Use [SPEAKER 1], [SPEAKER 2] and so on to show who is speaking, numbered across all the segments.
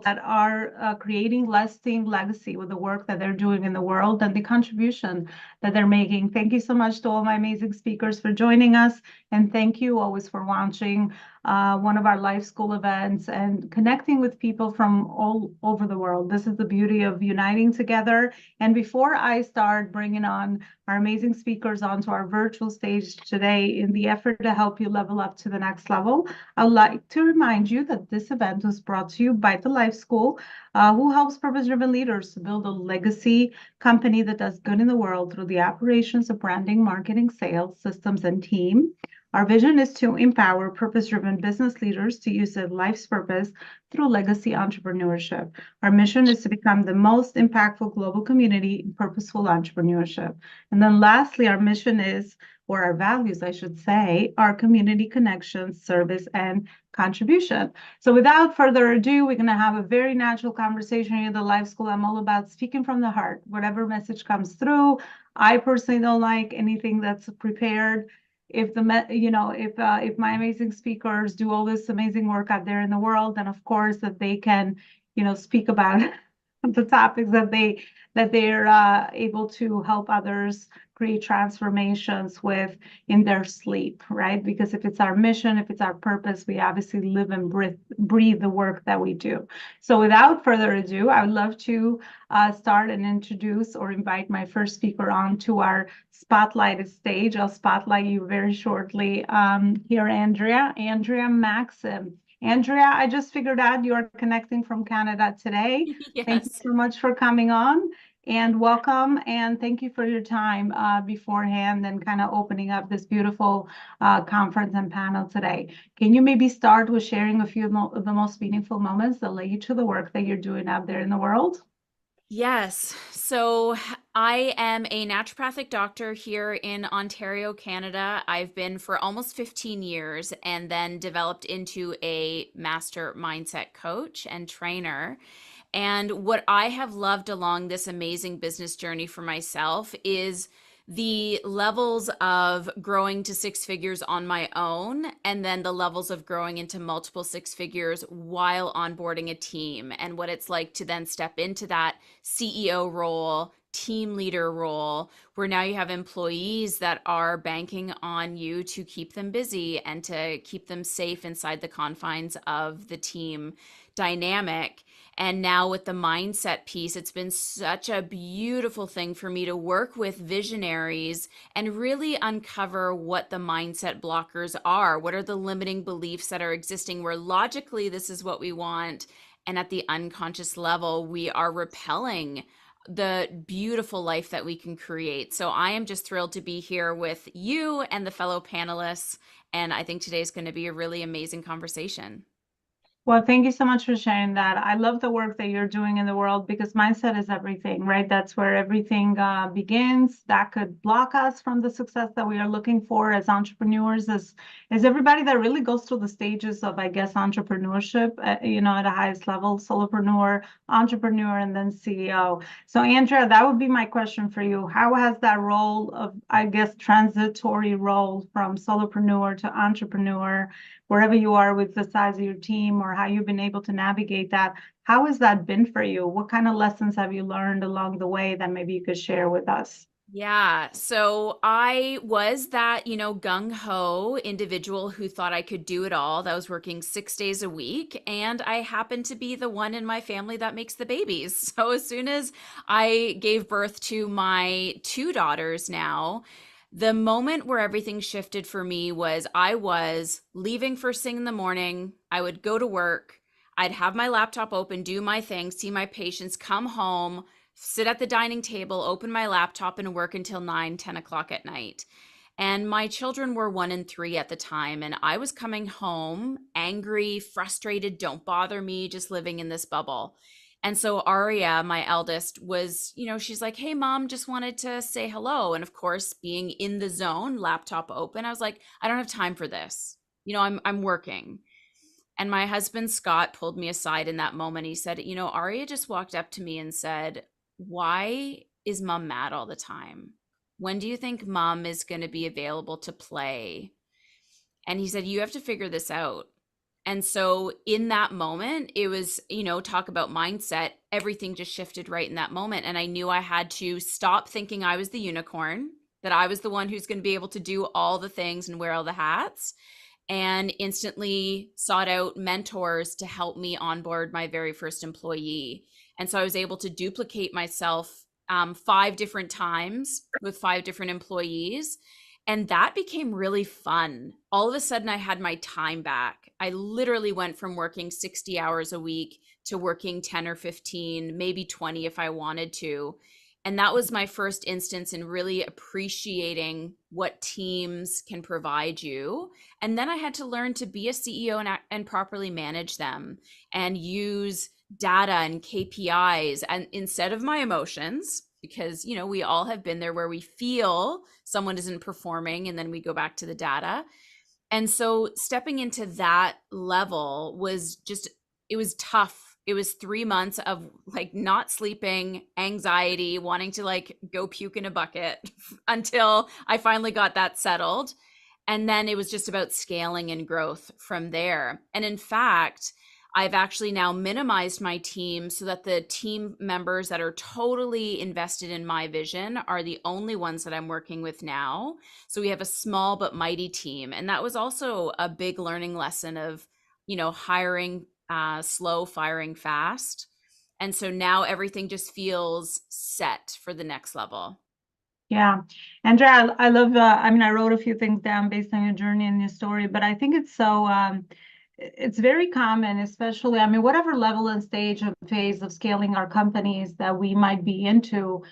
[SPEAKER 1] that are creating lasting legacy with the work that they're doing in the world and the contribution that they're making. Thank you so much to all my amazing speakers for joining us. And thank you always for watching one of our life school events and connecting with people from all over the world. This is the beauty of uniting together. And before I start bringing on our amazing speakers onto our virtual stage today in the effort to help you level up to the next level, I would like to remind you that this event was brought to you by the Life School, who helps purpose-driven leaders to build a legacy company that does good in the world through the operations of branding, marketing, sales, systems, and team. Our vision is to empower purpose-driven business leaders to use their life's purpose through legacy entrepreneurship. Our mission is to become the most impactful global community in purposeful entrepreneurship. And then lastly, our mission is, or our values, I should say, are community connection, service, and contribution. So without further ado, we're going to have a very natural conversation here at the Life School. I'm all about speaking from the heart, whatever message comes through. I personally don't like anything that's prepared. If if my amazing speakers do all this amazing work out there in the world, then of course that they can, speak about the topics that they're able to help others create transformations with in their sleep, right? Because if it's our mission, if it's our purpose, we obviously live and breathe the work that we do. So without further ado, I would love to start and introduce or invite my first speaker on to our spotlighted stage. I'll spotlight you very shortly. Here, Andrea Maxim. Andrea, I just figured out you are connecting from Canada today. Thank you
[SPEAKER 2] Yes.
[SPEAKER 1] so much for coming on and welcome. And thank you for your time beforehand and kind of opening up this beautiful conference and panel today. Can you maybe start with sharing a few of the most meaningful moments that led you to the work that you're doing out there in the world?
[SPEAKER 2] Yes. So I am a naturopathic doctor here in Ontario, Canada. I've been for almost 15 years and then developed into a master mindset coach and trainer. And what I have loved along this amazing business journey for myself is the levels of growing to six figures on my own, and then the levels of growing into multiple six figures while onboarding a team, and what it's like to then step into that CEO role, team leader role, where now you have employees that are banking on you to keep them busy and to keep them safe inside the confines of the team dynamic. And now with the mindset piece, it's been such a beautiful thing for me to work with visionaries and really uncover what the mindset blockers are. What are the limiting beliefs that are existing where logically this is what we want, and at the unconscious level, we are repelling the beautiful life that we can create. So I am just thrilled to be here with you and the fellow panelists. And I think today's going to be a really amazing conversation.
[SPEAKER 1] Well, thank you so much for sharing that. I love the work that you're doing in the world because mindset is everything, right? That's where everything begins. That could block us from the success that we are looking for as entrepreneurs, as everybody that really goes through the stages of, I guess, entrepreneurship, at the highest level, solopreneur, entrepreneur, and then CEO. So, Andrea, that would be my question for you. How has that role of, I guess, transitory role from solopreneur to entrepreneur, wherever you are with the size of your team or how you've been able to navigate that. How has that been for you? What kind of lessons have you learned along the way that maybe you could share with us?
[SPEAKER 2] Yeah. So I was that, gung ho individual who thought I could do it all. That was working 6 days a week. And I happened to be the one in my family that makes the babies. So as soon as I gave birth to my two daughters now, the moment where everything shifted for me was I was leaving first thing in the morning. I would go to work. I'd have my laptop open, do my thing, see my patients, come home, sit at the dining table, open my laptop, and work until 9, 10 o'clock at night. And my children were 1 and 3 at the time. And I was coming home angry, frustrated, don't bother me, just living in this bubble. And so Aria, my eldest, was, she's like, "Hey, mom, just wanted to say hello." And of course, being in the zone, laptop open, I was like, "I don't have time for this. I'm working." And my husband, Scott, pulled me aside in that moment. He said, "Aria just walked up to me and said, 'Why is mom mad all the time? When do you think mom is going to be available to play?'" And he said, "You have to figure this out." And so in that moment, it was, talk about mindset, everything just shifted right in that moment. And I knew I had to stop thinking I was the unicorn, that I was the one who's going to be able to do all the things and wear all the hats, and instantly sought out mentors to help me onboard my very first employee. And so I was able to duplicate myself 5 different times with 5 different employees. And that became really fun. All of a sudden, I had my time back. I literally went from working 60 hours a week to working 10 or 15, maybe 20 if I wanted to. And that was my first instance in really appreciating what teams can provide you. And then I had to learn to be a CEO and properly manage them and use data and KPIs and instead of my emotions, because we all have been there where we feel someone isn't performing and then we go back to the data. And so stepping into that level was just, it was tough. It was 3 months of like not sleeping, anxiety, wanting to like go puke in a bucket until I finally got that settled. And then it was just about scaling and growth from there. And in fact, I've actually now minimized my team so that the team members that are totally invested in my vision are the only ones that I'm working with now. So we have a small but mighty team. And that was also a big learning lesson of, hiring slow, firing fast. And so now everything just feels set for the next level.
[SPEAKER 1] Yeah. Andrea, I love, I mean, I wrote a few things down based on your journey and your story, but I think it's so, it's very common, especially, I mean, whatever level and stage of phase of scaling our companies that we might be into,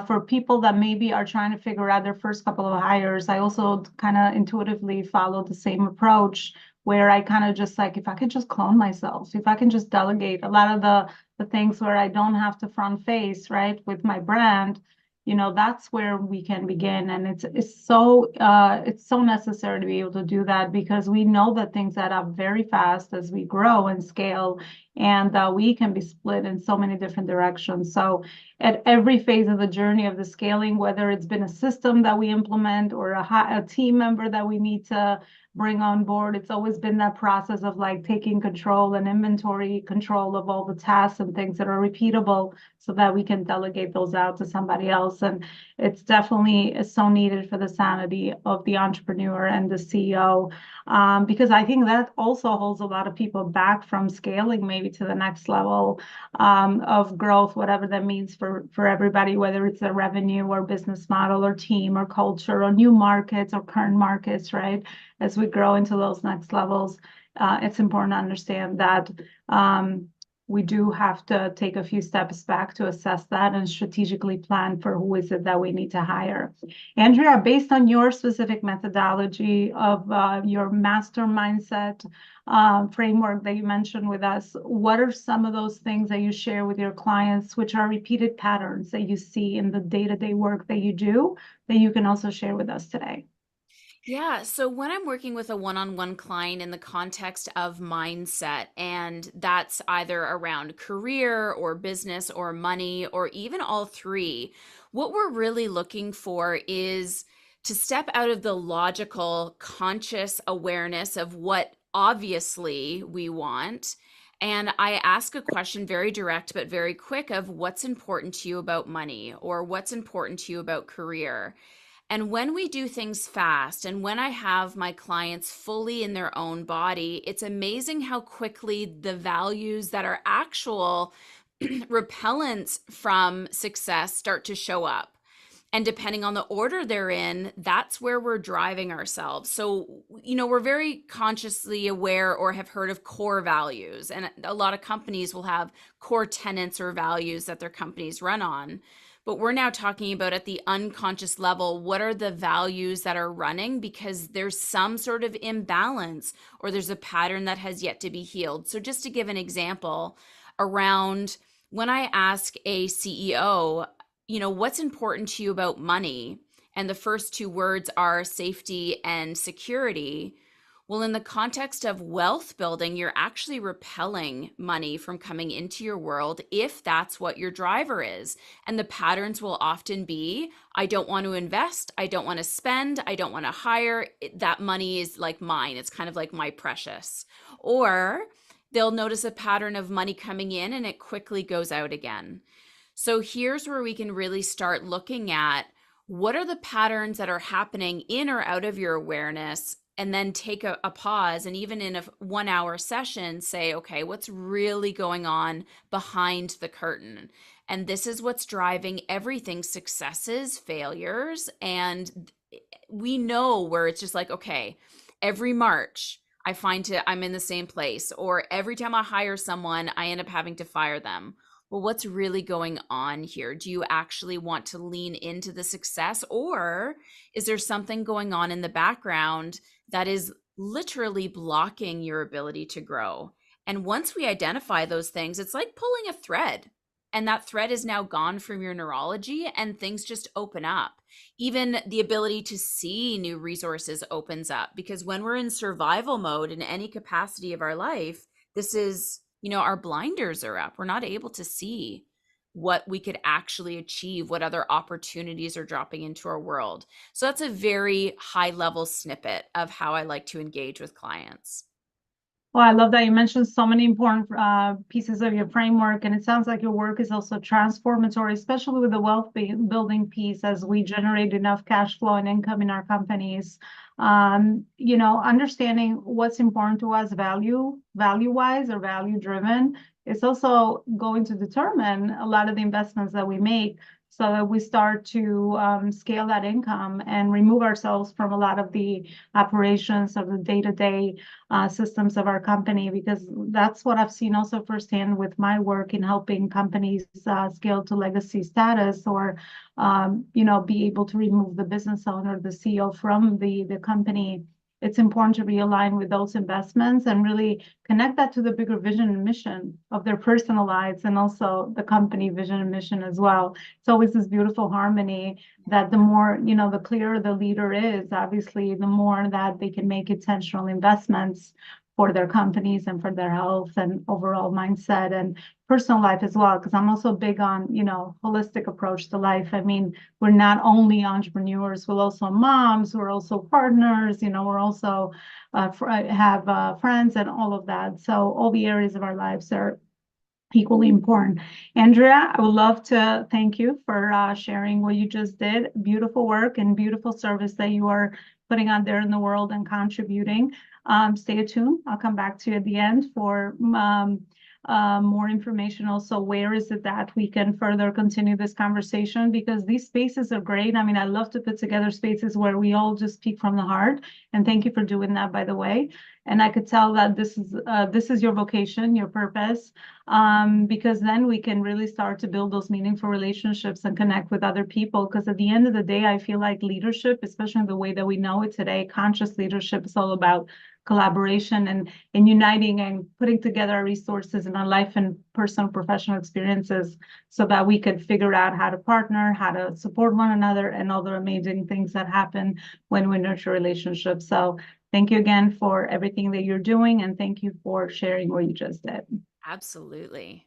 [SPEAKER 1] for people that maybe are trying to figure out their first couple of hires. I also kind of intuitively follow the same approach where I kind of just like, if I could just clone myself, if I can just delegate a lot of the things where I don't have to front face, right, with my brand, that's where we can begin. And it's so necessary to be able to do that because we know that things add up very fast as we grow and scale, and we can be split in so many different directions. So at every phase of the journey of the scaling, whether it's been a system that we implement or a team member that we need to bring on board, it's always been that process of like taking control and inventory control of all the tasks and things that are repeatable so that we can delegate those out to somebody else. And it's definitely so needed for the sanity of the entrepreneur and the CEO, because I think that also holds a lot of people back from scaling maybe to the next level of growth, whatever that means for everybody, whether it's a revenue or business model or team or culture or new markets or current markets, right? As we grow into those next levels, it's important to understand that we do have to take a few steps back to assess that and strategically plan for who is it that we need to hire. Andrea, based on your specific methodology of your master mindset framework that you mentioned with us, what are some of those things that you share with your clients, which are repeated patterns that you see in the day-to-day work that you do, that you can also share with us today?
[SPEAKER 2] Yeah. So when I'm working with a one on one client in the context of mindset, and that's either around career or business or money or even all three, what we're really looking for is to step out of the logical, conscious awareness of what obviously we want. And I ask a question very direct but very quick of what's important to you about money or what's important to you about career. And when we do things fast and when I have my clients fully in their own body, it's amazing how quickly the values that are actual repellents from success start to show up. And depending on the order they're in, that's where we're driving ourselves. So, we're very consciously aware or have heard of core values. And a lot of companies will have core tenets or values that their companies run on. But we're now talking about at the unconscious level, what are the values that are running because there's some sort of imbalance or there's a pattern that has yet to be healed. So just to give an example around when I ask a CEO, what's important to you about money? And the first two words are safety and security. Well, in the context of wealth building, you're actually repelling money from coming into your world if that's what your driver is. And the patterns will often be I don't want to invest, I don't want to spend, I don't want to hire. That money is like mine. It's kind of like my precious. Or they'll notice a pattern of money coming in and it quickly goes out again. So here's where we can really start looking at what are the patterns that are happening in or out of your awareness, and then take a pause, and even in a 1 hour session say, okay, what's really going on behind the curtain? And this is what's driving everything: successes, failures. And we know where it's just like, okay, every March I find I'm in the same place, or every time I hire someone I end up having to fire them. Well, what's really going on here? Do you actually want to lean into the success, or is there something going on in the background that is literally blocking your ability to grow? And once we identify those things, it's like pulling a thread, and that thread is now gone from your neurology, and things just open up. Even the ability to see new resources opens up, because when we're in survival mode in any capacity of our life, this is, our blinders are up. We're not able to see what we could actually achieve, what other opportunities are dropping into our world. So that's a very high level snippet of how I like to engage with clients.
[SPEAKER 1] Well, I love that you mentioned so many important pieces of your framework, and it sounds like your work is also transformatory, especially with the wealth building piece, as we generate enough cash flow and income in our companies. Understanding what's important to us, value-wise or value-driven, is also going to determine a lot of the investments that we make, so that we start to scale that income and remove ourselves from a lot of the operations of the day-to-day systems of our company, because that's what I've seen also firsthand with my work in helping companies scale to legacy status, or be able to remove the business owner, the CEO from the company. It's important to realign with those investments and really connect that to the bigger vision and mission of their personal lives, and also the company vision and mission as well. It's always this beautiful harmony that the more, the clearer the leader is, obviously, the more that they can make intentional investments for their companies and for their health and overall mindset and personal life as well. Because I'm also big on, holistic approach to life. I mean, we're not only entrepreneurs, we're also moms, we're also partners, we're also have friends and all of that. So all the areas of our lives are equally important. Andrea, I would love to thank you for sharing what you just did. Beautiful work and beautiful service that you are putting out there in the world and contributing. Stay tuned. I'll come back to you at the end for more information. Also, where is it that we can further continue this conversation? Because these spaces are great. I mean, I love to put together spaces where we all just speak from the heart. And thank you for doing that, by the way. And I could tell that this is your vocation, your purpose, because then we can really start to build those meaningful relationships and connect with other people. Because at the end of the day, I feel like leadership, especially in the way that we know it today, conscious leadership, is all about collaboration and uniting and putting together our resources in our life and personal professional experiences, so that we could figure out how to partner, how to support one another, and all the amazing things that happen when we nurture relationships. So thank you again for everything that you're doing, and thank you for sharing what you just did.
[SPEAKER 2] Absolutely.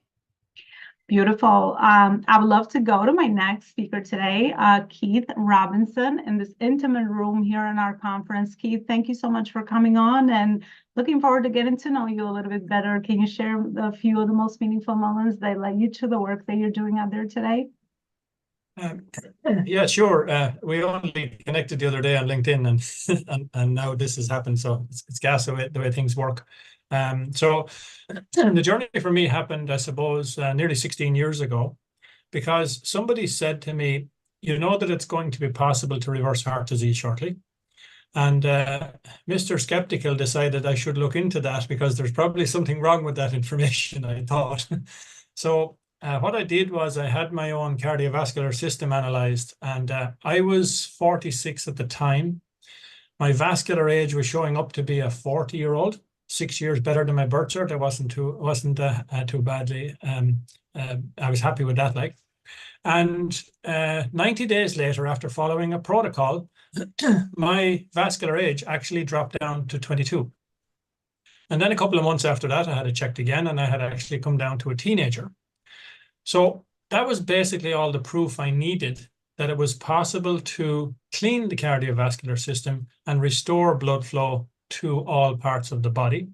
[SPEAKER 1] Beautiful. I would love to go to my next speaker today, Keith Robinson, in this intimate room here in our conference. Keith, thank you so much for coming on, and looking forward to getting to know you a little bit better. Can you share a few of the most meaningful moments that led you to the work that you're doing out there today?
[SPEAKER 3] Yeah, sure. We only connected the other day on LinkedIn, and now this has happened. So it's gas the way things work. So the journey for me happened, I suppose, nearly 16 years ago, because somebody said to me, you know that it's going to be possible to reverse heart disease shortly. And Mr. Skeptical decided I should look into that, because there's probably something wrong with that information, I thought. So what I did was I had my own cardiovascular system analyzed, and I was 46 at the time. My vascular age was showing up to be a 40-year-old, 6 years better than my birth cert. I wasn't too badly. I was happy with that, like. And 90 days later, after following a protocol, my vascular age actually dropped down to 22. And then a couple of months after that, I had it checked again, and I had actually come down to a teenager. So that was basically all the proof I needed that it was possible to clean the cardiovascular system and restore blood flow to all parts of the body.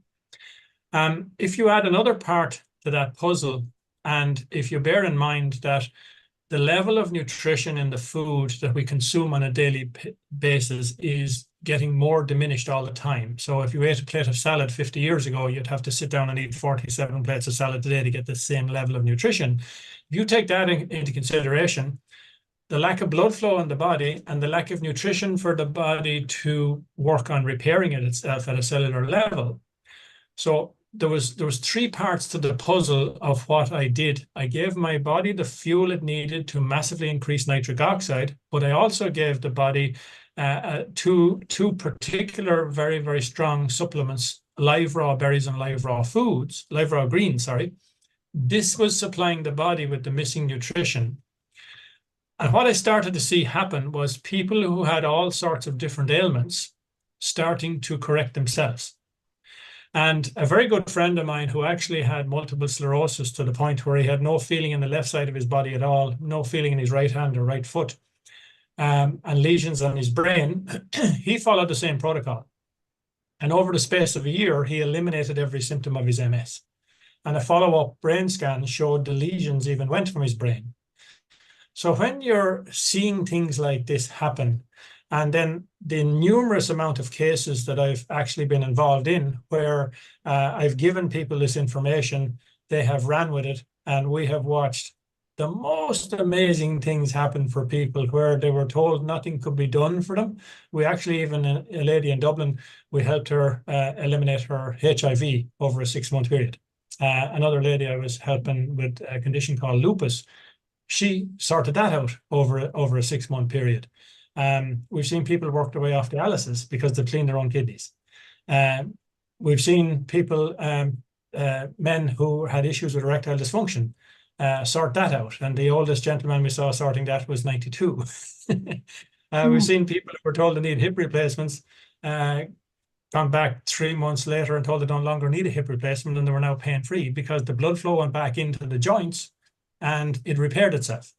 [SPEAKER 3] If you add another part to that puzzle, and if you bear in mind that the level of nutrition in the food that we consume on a daily basis is getting more diminished all the time. So if you ate a plate of salad 50 years ago, you'd have to sit down and eat 47 plates of salad today to get the same level of nutrition. If you take that into consideration, the lack of blood flow in the body and the lack of nutrition for the body to work on repairing it itself at a cellular level. So there was 3 parts to the puzzle of what I did. I gave my body the fuel it needed to massively increase nitric oxide, but I also gave the body two particular very, very strong supplements, live raw berries and live raw greens, sorry. This was supplying the body with the missing nutrition. And what I started to see happen was people who had all sorts of different ailments starting to correct themselves. And a very good friend of mine who actually had multiple sclerosis to the point where he had no feeling in the left side of his body at all, no feeling in his right hand or right foot, and lesions on his brain, he followed the same protocol. And over the space of a year, he eliminated every symptom of his MS. And a follow-up brain scan showed the lesions even went from his brain. So when you're seeing things like this happen, and then the numerous amount of cases that I've actually been involved in where I've given people this information, they have ran with it, and we have watched the most amazing things happen for people where they were told nothing could be done for them. We actually, even a lady in Dublin, we helped her eliminate her HIV over a 6-month period. Another lady I was helping with a condition called lupus, she sorted that out over a 6-month period. We've seen people work their way off dialysis because they clean their own kidneys. We've seen people, men who had issues with erectile dysfunction, sort that out. And the oldest gentleman we saw sorting that was 92. We've seen people who were told they need hip replacements, gone back 3 months later and told they no longer need a hip replacement, and they were now pain-free because the blood flow went back into the joints and it repaired itself.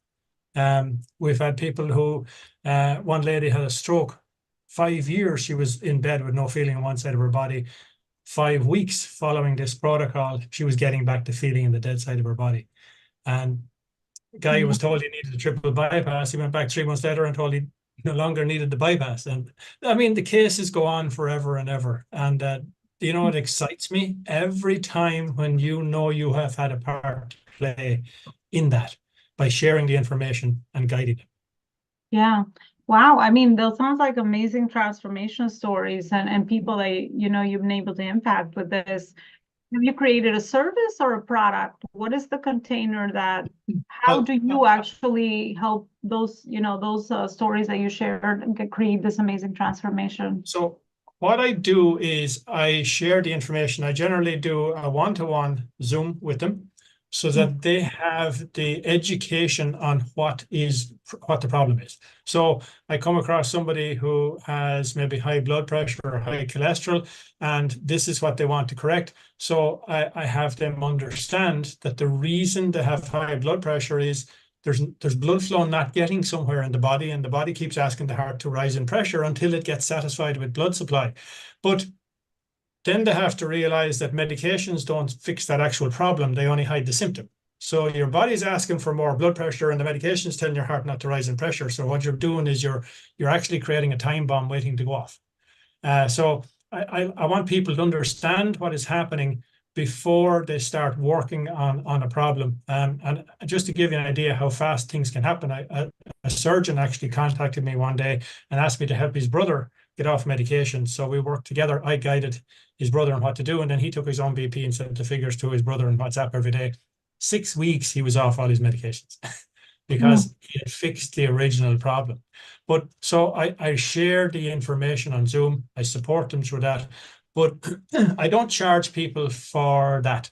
[SPEAKER 3] We've had people who, one lady had a stroke. 5 years she was in bed with no feeling on one side of her body. 5 weeks following this protocol, she was getting back to feeling in the dead side of her body. And the guy was told he needed a triple bypass. He went back 3 months later and told he no longer needed the bypass. And I mean, the cases go on forever and ever. And you know, it excites me every time when you know you have had a part to play in that by sharing the information and guiding it.
[SPEAKER 1] Yeah. Wow. I mean, those sounds like amazing transformation stories and people that, you know, you've been able to impact with this. Have you created a service or a product? What is the container that, how do you actually help those, you know, those stories that you shared create this amazing transformation?
[SPEAKER 3] So what I do is I share the information. I generally do a one-to-one Zoom with them so that they have the education on what the problem is. So I come across somebody who has maybe high blood pressure or high cholesterol, and this is what they want to correct. So I have them understand that the reason they have high blood pressure is there's blood flow not getting somewhere in the body, and the body keeps asking the heart to rise in pressure until it gets satisfied with blood supply. But then they have to realize that medications don't fix that actual problem. They only hide the symptom. So your body's asking for more blood pressure and the medication's telling your heart not to rise in pressure. So what you're doing is you're actually creating a time bomb waiting to go off. So I want people to understand what is happening before they start working on a problem. And just to give you an idea how fast things can happen, a surgeon actually contacted me one day and asked me to help his brother get off medication. So we worked together. I guided his brother on what to do, and then he took his own BP and sent the figures to his brother on WhatsApp every day. 6 weeks he was off all his medications because he had fixed the original problem. But so I share the information on Zoom. I support them through that, but I don't charge people for that.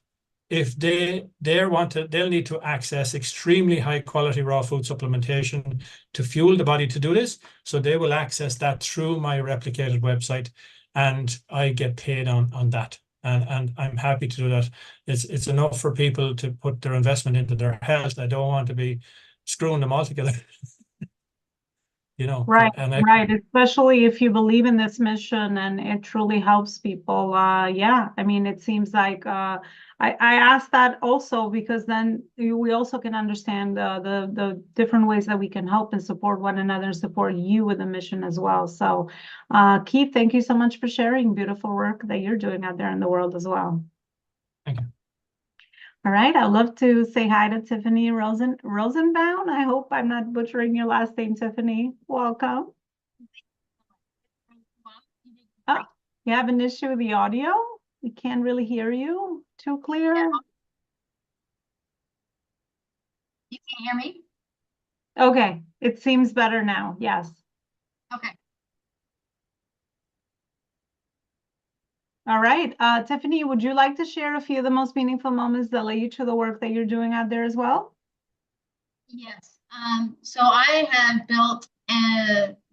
[SPEAKER 3] if they'll need to access extremely high quality raw food supplementation to fuel the body to do this. So they will access that through my replicated website, and I get paid on that. And I'm happy to do that. It's enough for people to put their investment into their health. I don't want to be screwing them all together.
[SPEAKER 1] Right,
[SPEAKER 3] and
[SPEAKER 1] right. Especially if you believe in this mission and it truly helps people. Yeah, I mean, it seems like I asked that also because then we also can understand the different ways that we can help and support one another and support you with the mission as well. So, Keith, thank you so much for sharing beautiful work that you're doing out there in the world as well.
[SPEAKER 3] thank you.
[SPEAKER 1] All right, I'd love to say hi to Tiffany Rosenbaum. I hope I'm not butchering your last name, Tiffany. Welcome. Oh, you have an issue with the audio? We can't really hear you too clear.
[SPEAKER 4] You can hear me?
[SPEAKER 1] Okay, it seems better now. Yes.
[SPEAKER 4] Okay.
[SPEAKER 1] All right. Tiffany, would you like to share a few of the most meaningful moments that led you to the work that you're doing out there as well?
[SPEAKER 4] Yes. So I have built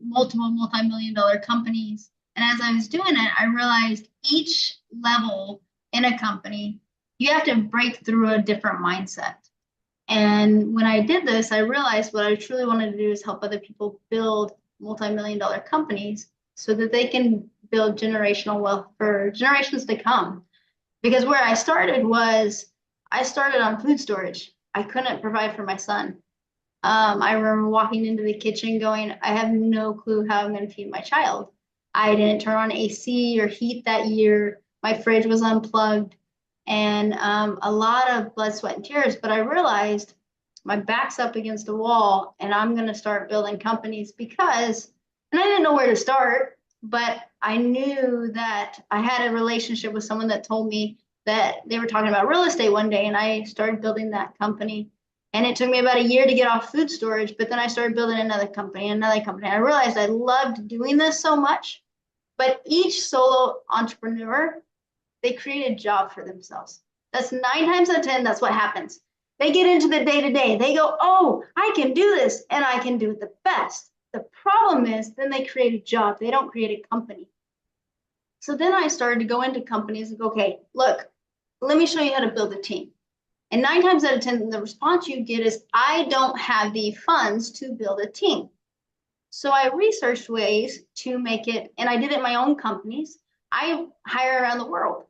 [SPEAKER 4] multiple multi-million-dollar companies. And as I was doing it, I realized each level in a company, you have to break through a different mindset. And when I did this, I realized what I truly wanted to do is help other people build multi-million-dollar companies so that they can build generational wealth for generations to come. Because where I started on food storage. I couldn't provide for my son. I remember walking into the kitchen going, I have no clue how I'm going to feed my child. I didn't turn on AC or heat that year. My fridge was unplugged, and a lot of blood, sweat, and tears. But I realized my back's up against the wall and I'm going to start building companies because, and I didn't know where to start, but I knew that I had a relationship with someone that told me that they were talking about real estate one day, and I started building that company. And it took me about a year to get off food storage, but then I started building another company. I realized I loved doing this so much, but each solo entrepreneur, they create a job for themselves. That's 9 times out of 10, that's what happens. They get into the day-to-day. They go, oh, I can do this, and I can do it the best. The problem is then they create a job. They don't create a company. So then I started to go into companies and go, okay, look, let me show you how to build a team. And 9 times out of 10, the response you get is, I don't have the funds to build a team. So I researched ways to make it, and I did it in my own companies. I hire around the world.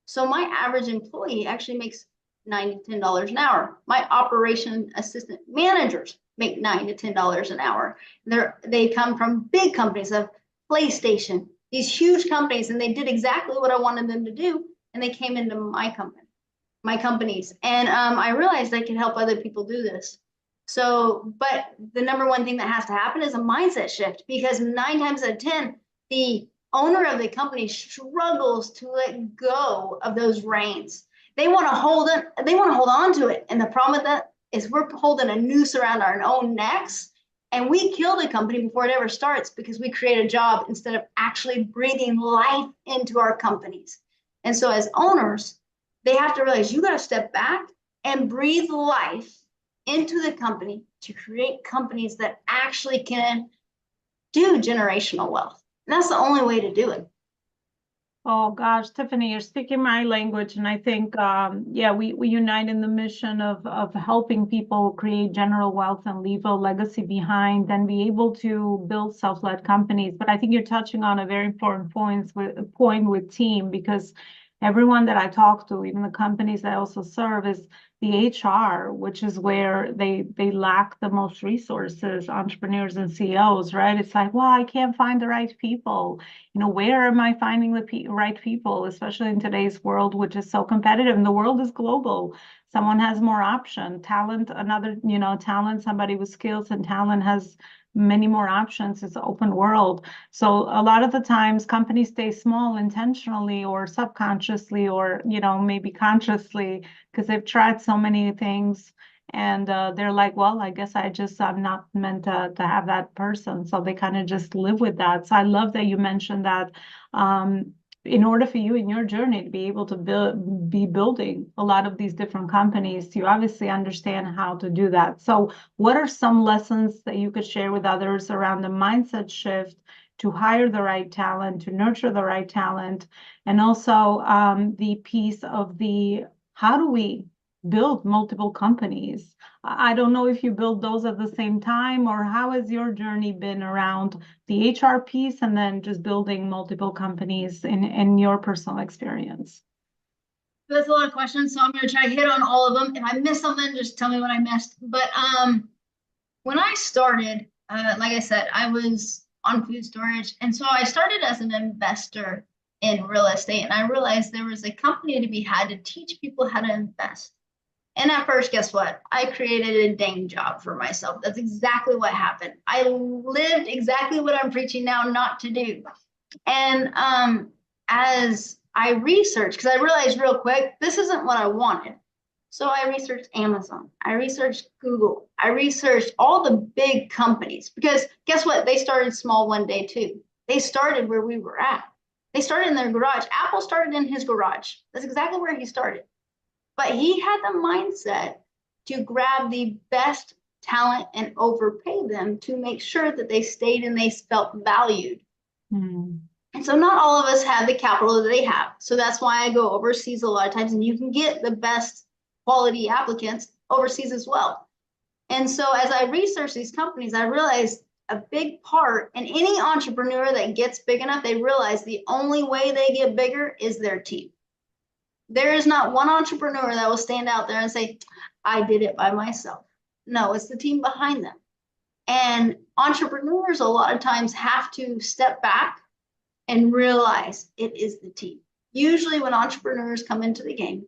[SPEAKER 4] So my average employee actually makes $9 to $10 an hour. My operation assistant managers make $9 to $10 an hour. They come from big companies of PlayStation, these huge companies, and they did exactly what I wanted them to do. And they came into my companies. And I realized I could help other people do this. So, but the number one thing that has to happen is a mindset shift, because 9 times out of 10, the owner of the company struggles to let go of those reins. They want to hold on to it. And the problem with that is we're holding a noose around our own necks, and we kill the company before it ever starts because we create a job instead of actually breathing life into our companies. And so as owners, they have to realize you got to step back and breathe life into the company to create companies that actually can do generational wealth. And that's the only way to do it.
[SPEAKER 1] Oh gosh, Tiffany, you're speaking my language, and I think, yeah, we unite in the mission of helping people create general wealth and leave a legacy behind, and be able to build self-led companies. But I think you're touching on a very important point with team, because everyone that I talk to, even the companies I also serve, is the HR, which is where they lack the most resources, entrepreneurs and CEOs, right? It's like, well, I can't find the right people. Where am I finding the right people, especially in today's world, which is so competitive, and the world is global. Someone has more option, talent, talent, somebody with skills and talent has many more options. It's an open world. So a lot of the times companies stay small intentionally or subconsciously, or, maybe consciously, because they've tried so many things, and they're like, well, I guess I'm not meant to have that person. So they kind of just live with that. So I love that you mentioned that in order for you in your journey to be able to be building a lot of these different companies, you obviously understand how to do that. So what are some lessons that you could share with others around the mindset shift to hire the right talent, to nurture the right talent, and also the piece of the how do we build multiple companies? I don't know if you build those at the same time, or how has your journey been around the HR piece and then just building multiple companies in your personal experience?
[SPEAKER 4] That's a lot of questions, so I'm going to try to hit on all of them. If I miss something, just tell me what I missed. But when I started, like I said, I was on food storage, and so I started as an investor in real estate, and I realized there was a company to be had to teach people how to invest. And at first, guess what? I created a dang job for myself. That's exactly what happened. I lived exactly what I'm preaching now not to do. And as I researched, because I realized real quick, this isn't what I wanted. So I researched Amazon. I researched Google. I researched all the big companies, because guess what? They started small one day too. They started where we were at. They started in their garage. Apple started in his garage. That's exactly where he started. But he had the mindset to grab the best talent and overpay them to make sure that they stayed and they felt valued.
[SPEAKER 1] Hmm.
[SPEAKER 4] And so not all of us have the capital that they have. So that's why I go overseas a lot of times, and you can get the best quality applicants overseas as well. And so as I research these companies, I realized a big part, and any entrepreneur that gets big enough, they realize the only way they get bigger is their team. There is not one entrepreneur that will stand out there and say, I did it by myself. No, it's the team behind them. And entrepreneurs a lot of times have to step back and realize it is the team. Usually when entrepreneurs come into the game,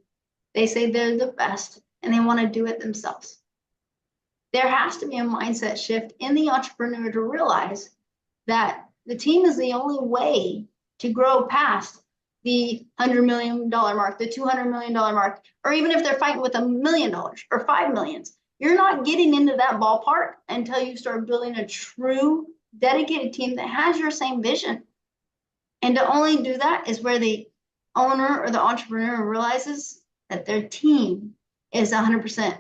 [SPEAKER 4] they say they're the best and they want to do it themselves. There has to be a mindset shift in the entrepreneur to realize that the team is the only way to grow past the $100 million mark, the $200 million mark, or even if they're fighting with $1 million or $5 million. You're not getting into that ballpark until you start building a true dedicated team that has your same vision. And to only do that is where the owner or the entrepreneur realizes that their team is 100%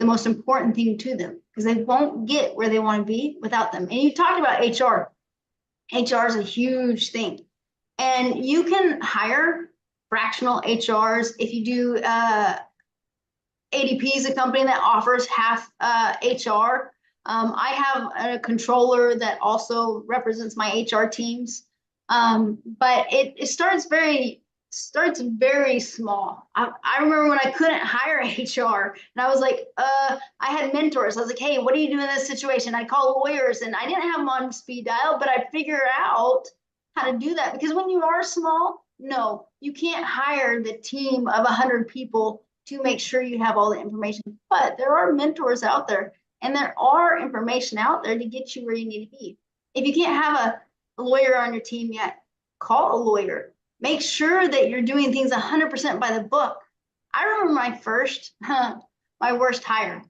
[SPEAKER 4] the most important thing to them, because they won't get where they want to be without them. And you talked about HR. HR is a huge thing. And you can hire fractional HRs if you do. ADP is a company that offers half HR. I have a controller that also represents my HR teams. But it starts very small. I remember when I couldn't hire HR, and I was like, I had mentors. I was like, hey, what do you do in this situation? I call lawyers, and I didn't have them on speed dial, but I figure out how to do that. Because when you are small, no, you can't hire the team of 100 people to make sure you have all the information. But there are mentors out there, and there are information out there to get you where you need to be. If you can't have a lawyer on your team yet, call a lawyer. Make sure that you're doing things 100% by the book. I remember my worst hire.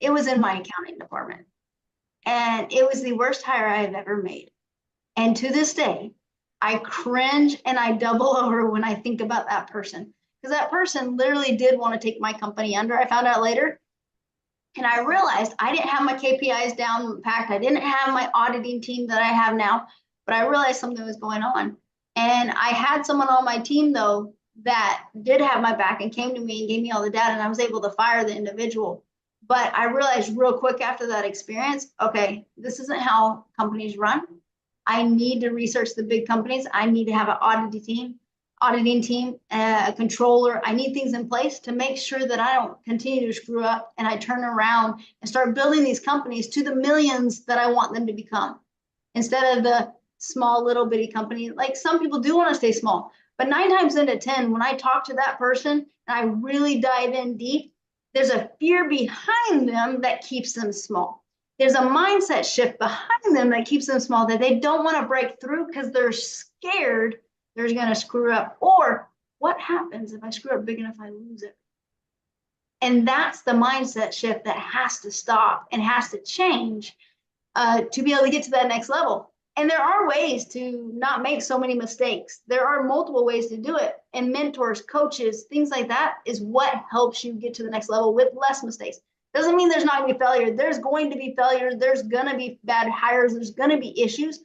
[SPEAKER 4] It was in my accounting department. And it was the worst hire I have ever made. And to this day, I cringe and I double over when I think about that person. Because that person literally did want to take my company under. I found out later. And I realized I didn't have my KPIs down packed. I didn't have my auditing team that I have now. But I realized something was going on. And I had someone on my team, though, that did have my back and came to me and gave me all the data. And I was able to fire the individual. But I realized real quick after that experience, okay, this isn't how companies run. I need to research the big companies. I need to have an auditing team, a controller. I need things in place to make sure that I don't continue to screw up and I turn around and start building these companies to the millions that I want them to become, instead of the small little bitty company. Like, some people do want to stay small, but 9 times into 10, when I talk to that person and I really dive in deep, there's a fear behind them that keeps them small. There's a mindset shift behind them that keeps them small, that they don't want to break through because they're scared they're going to screw up. Or what happens if I screw up big enough, I lose it? And that's the mindset shift that has to stop and has to change to be able to get to that next level. And there are ways to not make so many mistakes. There are multiple ways to do it. And mentors, coaches, things like that is what helps you get to the next level with less mistakes. Doesn't mean there's not going to be failure. There's going to be failures. There's going to be bad hires. There's going to be issues,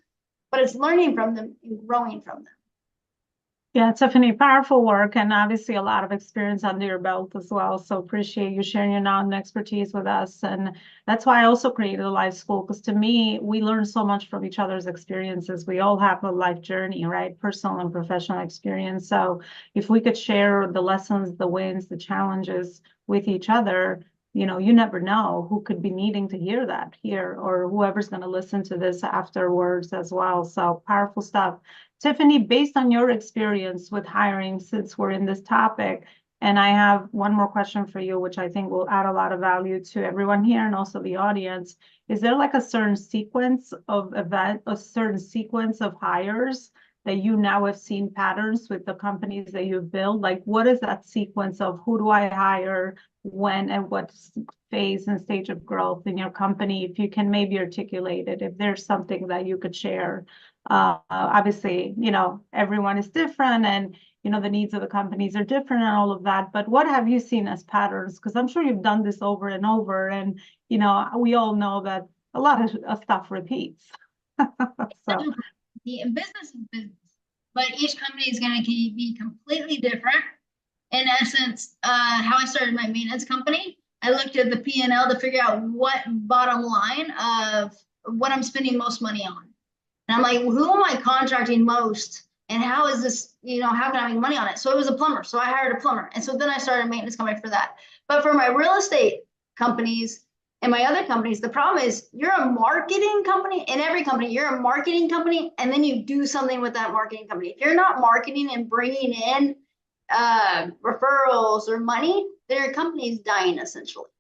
[SPEAKER 4] but it's learning from them and growing from them.
[SPEAKER 1] Yeah, Tiffany, powerful work and obviously a lot of experience under your belt as well. So appreciate you sharing your knowledge and expertise with us. And that's why I also created a life school, because to me, we learn so much from each other's experiences. We all have a life journey, right? Personal and professional experience. So if we could share the lessons, the wins, the challenges with each other, you know, you never know who could be needing to hear that here, or whoever's going to listen to this afterwards as well. So powerful stuff. Tiffany, based on your experience with hiring, since we're in this topic, and I have one more question for you, which I think will add a lot of value to everyone here and also the audience. Is there like a certain sequence of hires that you now have seen patterns with the companies that you've built? Like, what is that sequence of who do I hire, when, and what phase and stage of growth in your company? If you can maybe articulate it, if there's something that you could share. Obviously, you know, everyone is different and, you know, the needs of the companies are different and all of that. But what have you seen as patterns? Because I'm sure you've done this over and over. And, you know, we all know that a lot of stuff repeats. So,
[SPEAKER 4] In business is business, but each company is going to be completely different. In essence, how I started my maintenance company, I looked at the P&L to figure out what bottom line of what I'm spending most money on. And I'm like, who am I contracting most? And how is this, you know, how can I make money on it? So it was a plumber. So I hired a plumber. And so then I started a maintenance company for that. But for my real estate companies and my other companies, the problem is you're a marketing company. In every company, you're a marketing company, and then you do something with that marketing company. If you're not marketing and bringing in referrals or money, then your company is dying essentially.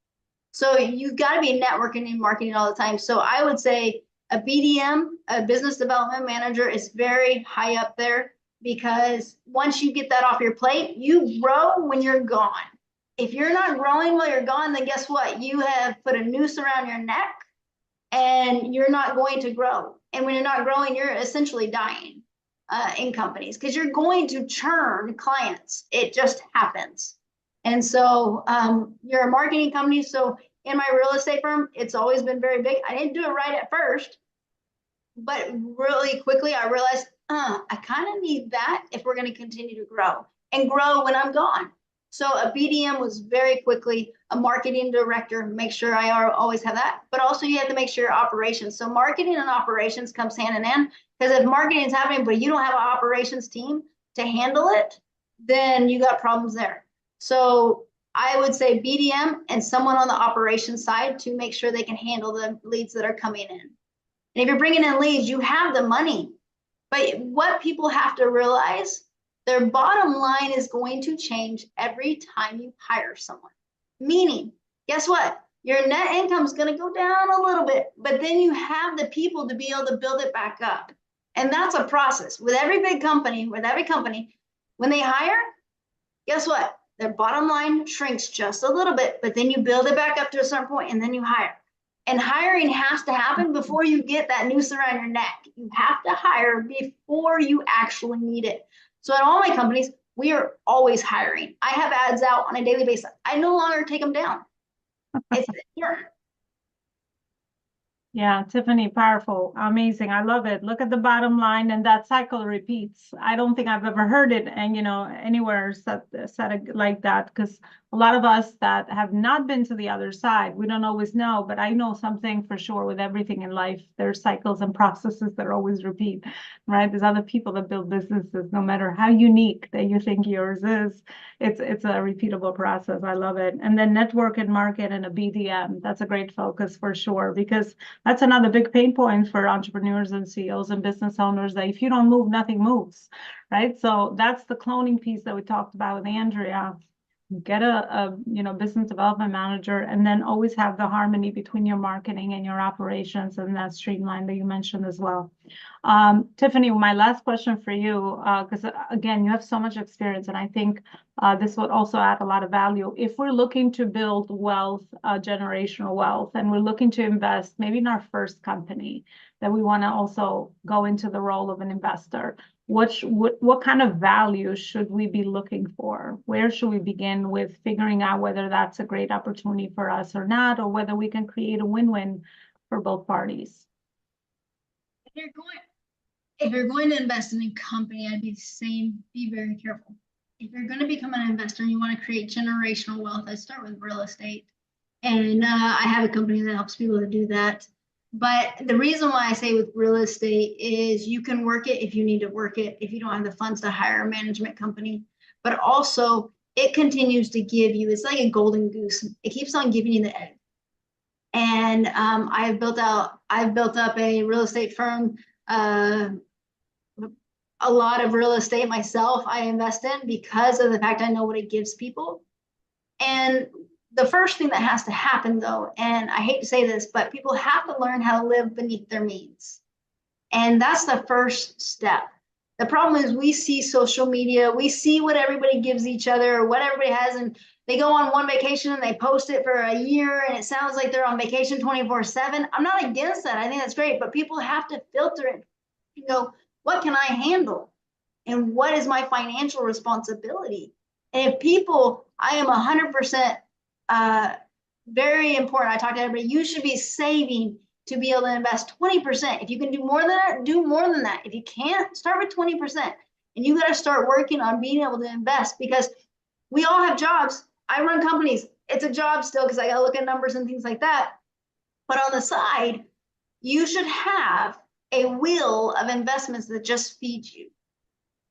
[SPEAKER 4] So you've got to be networking and marketing all the time. So I would say a BDM, a business development manager, is very high up there, because once you get that off your plate, you grow when you're gone. If you're not growing while you're gone, then guess what? You have put a noose around your neck and you're not going to grow. And when you're not growing, you're essentially dying in companies, because you're going to churn clients. It just happens. And so you're a marketing company. So in my real estate firm, it's always been very big. I didn't do it right at first, but really quickly I realized I kind of need that if we're going to continue to grow and grow when I'm gone. So a BDM was very quickly a marketing director, make sure I always have that, but also you have to make sure your operations. So marketing and operations comes hand in hand, because if marketing is happening, but you don't have an operations team to handle it, then you got problems there. So I would say BDM and someone on the operations side to make sure they can handle the leads that are coming in. And if you're bringing in leads, you have the money. But what people have to realize, their bottom line is going to change every time you hire someone. Meaning, guess what? Your net income is going to go down a little bit, but then you have the people to be able to build it back up. And that's a process. With every big company, when they hire, guess what? Their bottom line shrinks just a little bit, but then you build it back up to a certain point and then you hire. And hiring has to happen before you get that noose around your neck. You have to hire before you actually need it. So at all my companies, we are always hiring. I have ads out on a daily basis. I no longer take them down. It's important.
[SPEAKER 1] yeah, Tiffany, powerful, amazing. I love it. Look at the bottom line, and that cycle repeats. I don't think I've ever heard it, and you know, anywhere said like that, because a lot of us that have not been to the other side, we don't always know. But I know something for sure with everything in life, there's cycles and processes that always repeat, right? There's other people that build businesses, no matter how unique that you think yours is, it's a repeatable process. I love it. And then network and market and a BDM, that's a great focus for sure, because that's another big pain point for entrepreneurs and CEOs and business owners, that if you don't move, nothing moves, right? So that's the cloning piece that we talked about with Andrea. Get a business development manager, and then always have the harmony between your marketing and your operations, and that streamline that you mentioned as well. Tiffany, my last question for you, because again, you have so much experience, and I think this would also add a lot of value. If we're looking to build wealth, generational wealth, and we're looking to invest maybe in our first company, that we want to also go into the role of an investor, what kind of value should we be looking for? Where should we begin with figuring out whether that's a great opportunity for us or not, or whether we can create a win-win for both parties?
[SPEAKER 4] If you're going to invest in a company, I'd be saying be very careful. If you're going to become an investor and you want to create generational wealth, I'd start with real estate. And I have a company that helps people to do that. But the reason why I say with real estate is you can work it if you need to work it, if you don't have the funds to hire a management company. But also, it continues to give you, it's like a golden goose. It keeps on giving you the egg. And I've built up a real estate firm, a lot of real estate myself I invest in because of the fact I know what it gives people. And the first thing that has to happen though, and I hate to say this, but people have to learn how to live beneath their means. And that's the first step. The problem is we see social media, we see what everybody gives each other or what everybody has, and they go on one vacation and they post it for a year and it sounds like they're on vacation 24/7. I'm not against that. I think that's great, but people have to filter it and go, what can I handle? And what is my financial responsibility? And if people, I am 100% very important. I talk to everybody, you should be saving to be able to invest 20%. If you can do more than that, do more than that. If you can't, start with 20%. And you got to start working on being able to invest because we all have jobs. I run companies. It's a job still because I got to look at numbers and things like that. But on the side, you should have a wheel of investments that just feeds you.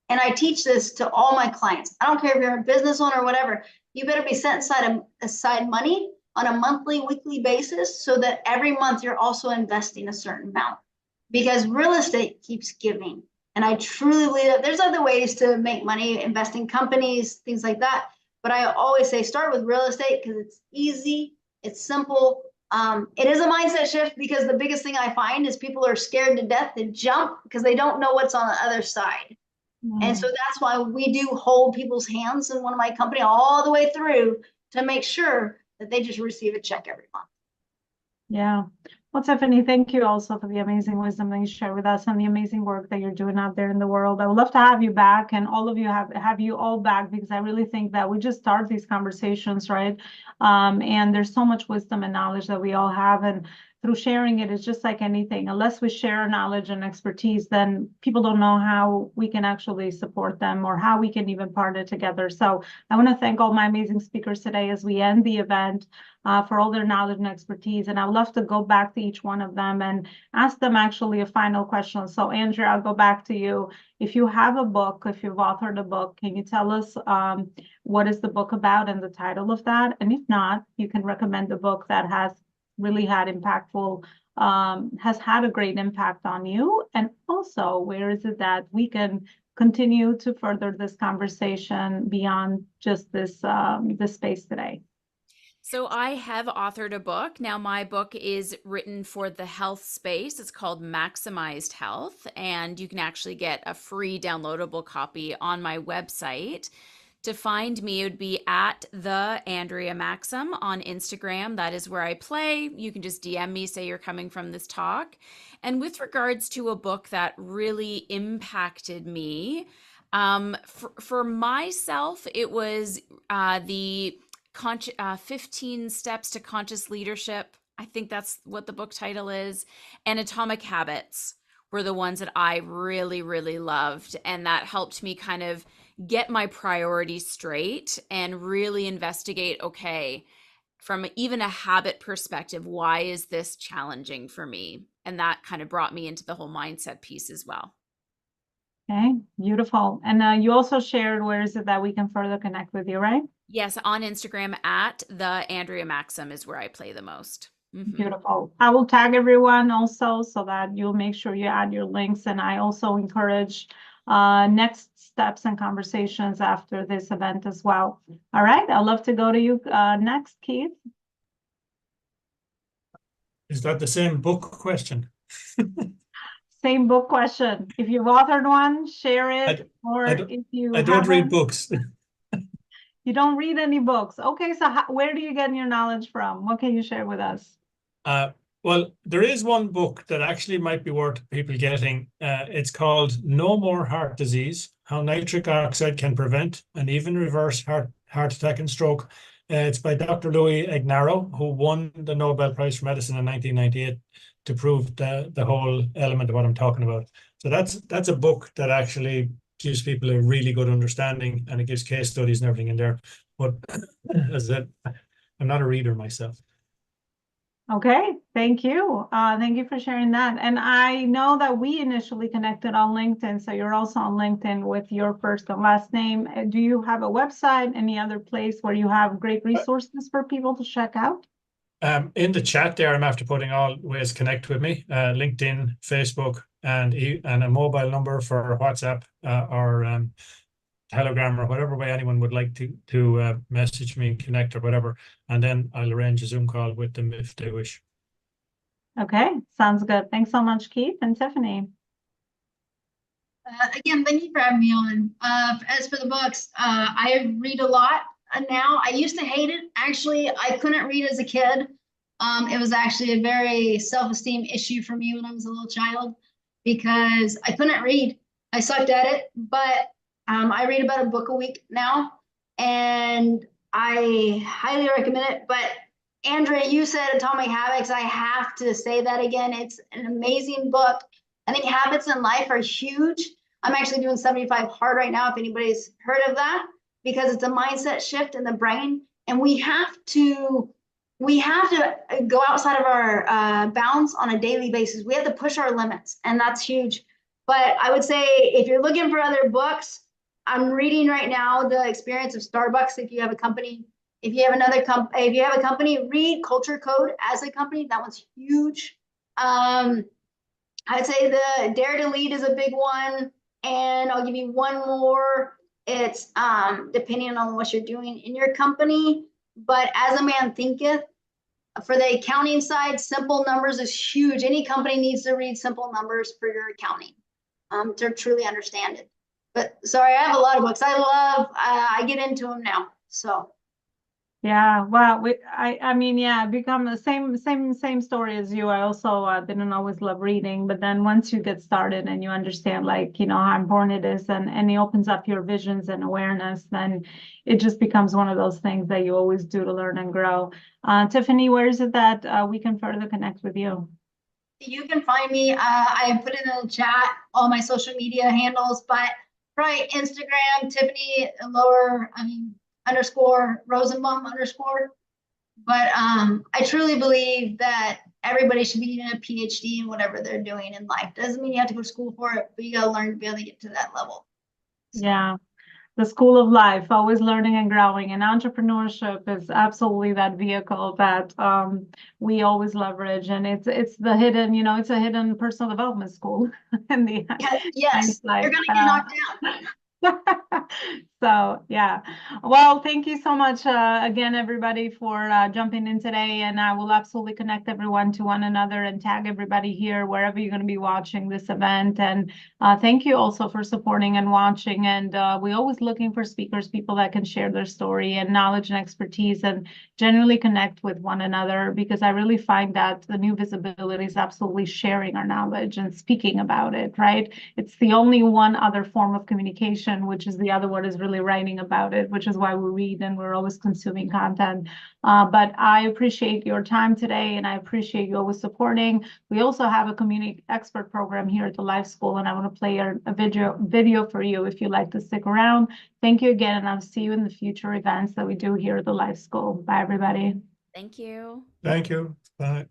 [SPEAKER 4] And I teach this to all my clients. I don't care if you're a business owner or whatever. You better be setting aside money on a monthly, weekly basis so that every month you're also investing a certain amount. Because real estate keeps giving. And I truly believe that there's other ways to make money, invest in companies, things like that. But I always say start with real estate because it's easy, it's simple. It is a mindset shift because the biggest thing I find is people are scared to death to jump because they don't know what's on the other side. And so that's why we do hold people's hands in one of my company all the way through to make sure that they just receive a check every month.
[SPEAKER 1] Yeah. Well, Tiffany, thank you also for the amazing wisdom that you share with us and the amazing work that you're doing out there in the world. I would love to have you back and all of you have you all back because I really think that we just start these conversations, right? And there's so much wisdom and knowledge that we all have. And through sharing it, it's just like anything. Unless we share our knowledge and expertise, then people don't know how we can actually support them or how we can even partner together. So I want to thank all my amazing speakers today as we end the event. For all their knowledge and expertise. And I'd love to go back to each one of them and ask them actually a final question. So Andrea, I'll go back to you. If you have a book, if you've authored a book, can you tell us what is the book about and the title of that? And if not, you can recommend a book that has really had has had a great impact on you. And also, where is it that we can continue to further this conversation beyond just this space today?
[SPEAKER 2] So I have authored a book. Now my book is written for the health space. It's called Maximized Health, and you can actually get a free downloadable copy on my website. To find me, it would be at the Andrea Maxim on Instagram. That is where I play. You can just DM me, say you're coming from this talk. And with regards to a book that really impacted me, for myself, it was the 15 Steps to Conscious Leadership. I think that's what the book title is. And Atomic Habits were the ones that I really, really loved. And that helped me kind of get my priorities straight and really investigate, okay, from even a habit perspective, why is this challenging for me? And that kind of brought me into the whole mindset piece as well.
[SPEAKER 1] Okay, beautiful. And you also shared where is it that we can further connect with you, right?
[SPEAKER 2] Yes, on Instagram at the Andrea Maxim is where I play the most.
[SPEAKER 1] Beautiful. I will tag everyone also so that you'll make sure you add your links. And I also encourage next steps and conversations after this event as well. All right, I'd love to go to you next, Keith.
[SPEAKER 3] Is that the same book question?
[SPEAKER 1] Same book question. If you've authored one, share it. Or
[SPEAKER 3] I don't-
[SPEAKER 1] if you
[SPEAKER 3] I don't read
[SPEAKER 1] haven't,
[SPEAKER 3] books.
[SPEAKER 1] you don't read any books. Okay, so where do you get your knowledge from? What can you share with us?
[SPEAKER 3] Well, there is one book that actually might be worth people getting. It's called No More Heart Disease: How Nitric Oxide Can Prevent and Even Reverse Heart Attack and Stroke. It's by Dr. Louis Ignarro, who won the Nobel Prize for Medicine in 1998 to prove the whole element of what I'm talking about. So that's a book that actually gives people a really good understanding, and it gives case studies and everything in there. But as I said, I'm not a reader myself.
[SPEAKER 1] Okay, thank you. Thank you for sharing that. And I know that we initially connected on LinkedIn, so you're also on LinkedIn with your first and last name. Do you have a website, any other place where you have great resources for people to check out?
[SPEAKER 3] In the chat there, I'm after putting all ways to connect with me: LinkedIn, Facebook, and a mobile number for WhatsApp or Telegram, or whatever way anyone would like to message me, connect, or whatever. And then I'll arrange a Zoom call with them if they wish.
[SPEAKER 1] Okay, sounds good. Thanks so much, Keith and Tiffany.
[SPEAKER 4] Again, thank you for having me on. As for the books, I read a lot now. I used to hate it. Actually, I couldn't read as a kid. It was actually a very self-esteem issue for me when I was a little child because I couldn't read. I sucked at it, but I read about a book a week now, and I highly recommend it. But Andrea, you said Atomic Habits. I have to say that again. It's an amazing book. I think habits in life are huge. I'm actually doing 75 Hard right now, if anybody's heard of that, because it's a mindset shift in the brain. And we have to go outside of our bounds on a daily basis. We have to push our limits, and that's huge. But I would say if you're looking for other books, I'm reading right now The Experience of Starbucks. If you have a company, if you have a company, read Culture Code as a company. That one's huge. I'd say the Dare to Lead is a big one, and I'll give you one more. It's depending on what you're doing in your company, but As a Man Thinketh. For the accounting side, Simple Numbers is huge. Any company needs to read Simple Numbers for your accounting to truly understand it. But sorry, I have a lot of books. I get into them now. So
[SPEAKER 1] yeah, well, I mean, yeah, become the same story as you. I also didn't always love reading, but then once you get started and you understand, like, how important it is, and it opens up your visions and awareness, then it just becomes one of those things that you always do to learn and grow. Tiffany, where is it that we can further connect with you?
[SPEAKER 4] You can find me. I put in the chat all my social media handles, but probably Instagram, Tiffany _ Rosenbaum _ But I truly believe that everybody should be getting a PhD in whatever they're doing in life. Doesn't mean you have to go to school for it, but you got to learn to be able to get to that level.
[SPEAKER 1] Yeah. The school of life, always learning and growing, and entrepreneurship is absolutely that vehicle that we always leverage, and it's the hidden, it's a hidden personal development school in the
[SPEAKER 4] Yes, you're gonna get knocked down.
[SPEAKER 1] So yeah, well, thank you so much again, everybody, for jumping in today, and I will absolutely connect everyone to one another and tag everybody here wherever you're going to be watching this event. And thank you also for supporting and watching, and we're always looking for speakers, people that can share their story and knowledge and expertise and generally connect with one another, because I really find that the new visibility is absolutely sharing our knowledge and speaking about it, right? It's the only one other form of communication, which is the other one is really writing about it, which is why we read and we're always consuming content. But I appreciate your time today, and I appreciate you always supporting. We also have a community expert program here at the Life School, and I want to play a video for you if you'd like to stick around. Thank you again, and I'll see you in the future events that we do here at the Life School. Bye, everybody.
[SPEAKER 2] Thank you.
[SPEAKER 3] Thank you. Bye.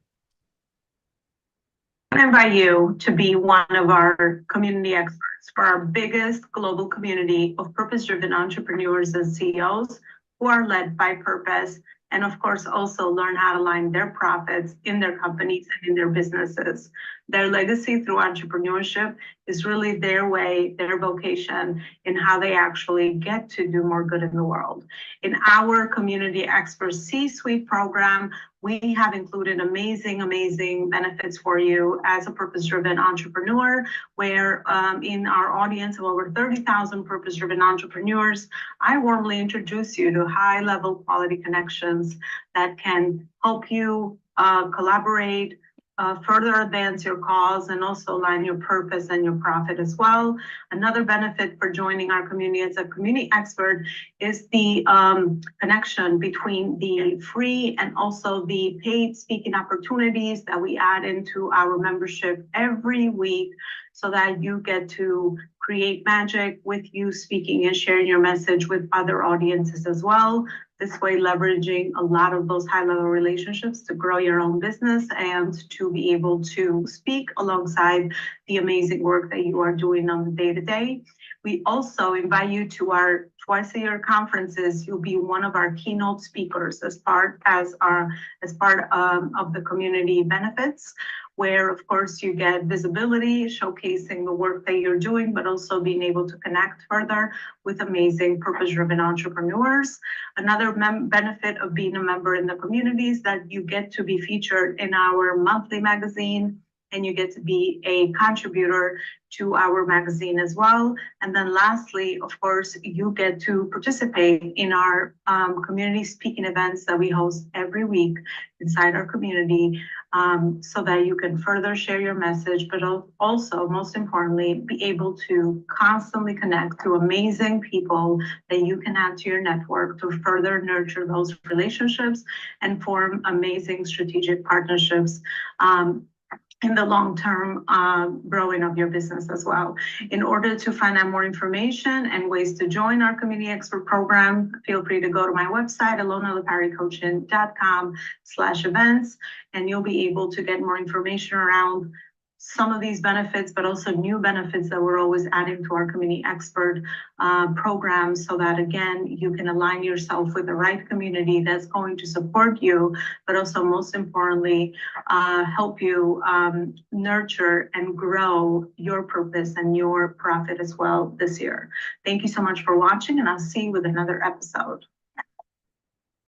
[SPEAKER 1] I invite you to be one of our community experts for our biggest global community of purpose-driven entrepreneurs and CEOs who are led by purpose, and of course also learn how to align their profits in their companies and in their businesses. Their legacy through entrepreneurship is really their way, their vocation, in how they actually get to do more good in the world. In our Community Expert C-Suite program, we have included amazing benefits for you as a purpose-driven entrepreneur, where in our audience of over 30,000 purpose-driven entrepreneurs, I warmly introduce you to high-level quality connections that can help you collaborate, further advance your cause, and also align your purpose and your profit as well. Another benefit for joining our community as a community expert is the connection between the free and also the paid speaking opportunities that we add into our membership every week, so that you get to create magic with you speaking and sharing your message with other audiences as well. This way, leveraging a lot of those high-level relationships to grow your own business and to be able to speak alongside the amazing work that you are doing on the day-to-day. We also invite you to our twice-a-year conferences. You'll be one of our keynote speakers as part of the community benefits, where of course you get visibility, showcasing the work that you're doing, but also being able to connect further with amazing purpose-driven entrepreneurs. Another benefit of being a member in the community is that you get to be featured in our monthly magazine, and you get to be a contributor to our magazine as well. And then lastly, of course, you get to participate in our community speaking events that we host every week inside our community, so that you can further share your message, but also, most importantly, be able to constantly connect to amazing people that you can add to your network to further nurture those relationships and form amazing strategic partnerships in the long-term growing of your business as well. In order to find out more information and ways to join our Community Expert program, feel free to go to my website, elonaliparicoaching.com/events, and you'll be able to get more information around some of these benefits, but also new benefits that we're always adding to our Community Expert program, so that again, you can align yourself with the right community that's going to support you, but also most importantly, help you nurture and grow your purpose and your profit as well this year. Thank you so much for watching, and I'll see you with another episode.